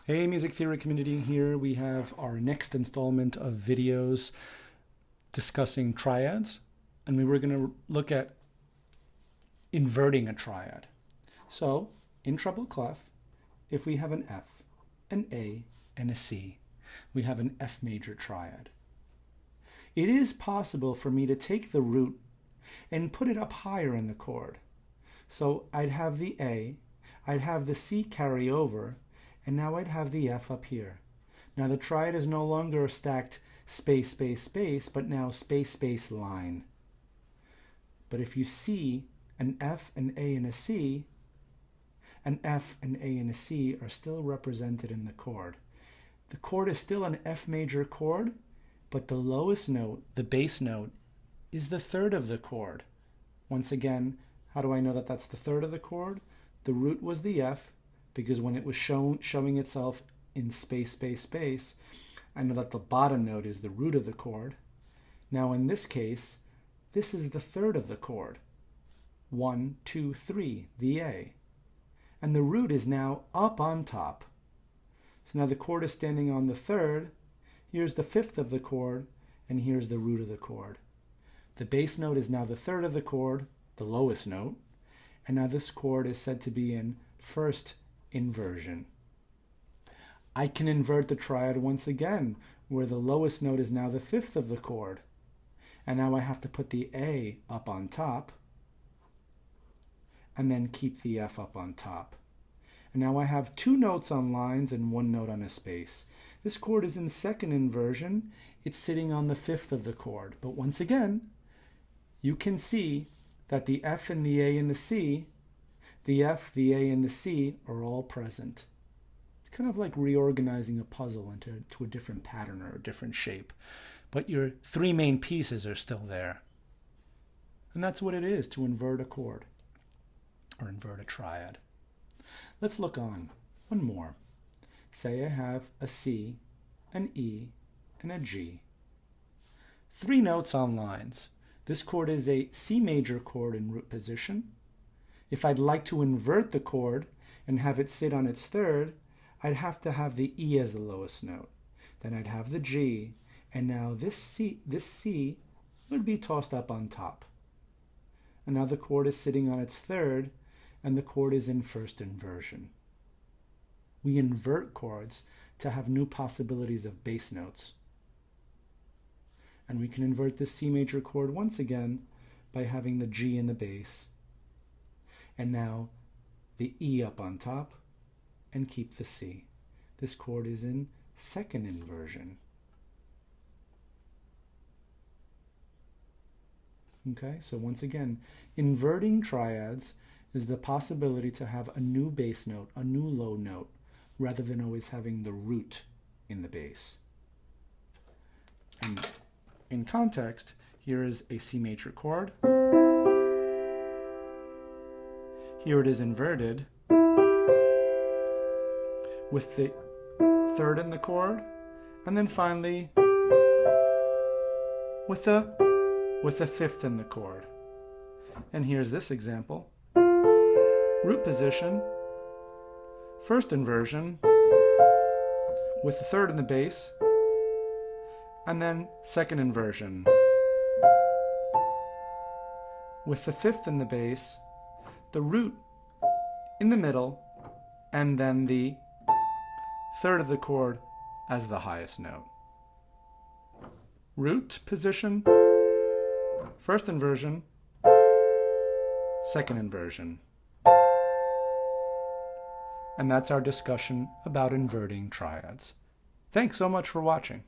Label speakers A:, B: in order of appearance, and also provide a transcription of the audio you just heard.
A: Hey, music theory community, here we have our next installment of videos discussing triads, and we were going to look at inverting a triad. So, in treble clef, if we have an F, an A, and a C, we have an F major triad. It is possible for me to take the root and put it up higher in the chord. So I'd have the A, I'd have the C carry over, and now I'd have the F up here. Now the triad is no longer a stacked space, space, space, but now space, space, line. But if you see an F, an A, and a C, an F, an A, and a C are still represented in the chord. The chord is still an F major chord, but the lowest note, the bass note, is the third of the chord. Once again, how do I know that that's the third of the chord? The root was the F, because when it was showing itself in space, space, space, I know that the bottom note is the root of the chord. Now in this case, this is the third of the chord. 1, 2, 3, the A. And the root is now up on top. So now the chord is standing on the third. Here's the fifth of the chord, and here's the root of the chord. The bass note is now the third of the chord, the lowest note, and now this chord is said to be in first inversion. I can invert the triad once again, where the lowest note is now the fifth of the chord. And now I have to put the A up on top, and then keep the F up on top. And now I have two notes on lines and one note on a space. This chord is in second inversion. It's sitting on the fifth of the chord. But once again, you can see that the F and the A and the C, the F, the A, and the C are all present. It's kind of like reorganizing a puzzle into a different pattern or a different shape. But your three main pieces are still there. And that's what it is to invert a chord or invert a triad. Let's look on. One more. Say I have a C, an E, and a G. Three notes on lines. This chord is a C major chord in root position. If I'd like to invert the chord and have it sit on its third, I'd have to have the E as the lowest note. Then I'd have the G, and now this C would be tossed up on top. And now the chord is sitting on its third, and the chord is in first inversion. We invert chords to have new possibilities of bass notes. And we can invert this C major chord once again by having the G in the bass. And now the E up on top, and keep the C. This chord is in second inversion. Okay, so once again, inverting triads is the possibility to have a new bass note, a new low note, rather than always having the root in the bass. And in context, here is a C major chord. Here it is inverted with the third in the chord, and then finally with the fifth in the chord. And here's this example. Root position, first inversion, with the third in the bass, and then second inversion, with the fifth in the bass, the root in the middle, and then the third of the chord as the highest note. Root position, first inversion, second inversion. And that's our discussion about inverting triads. Thanks so much for watching.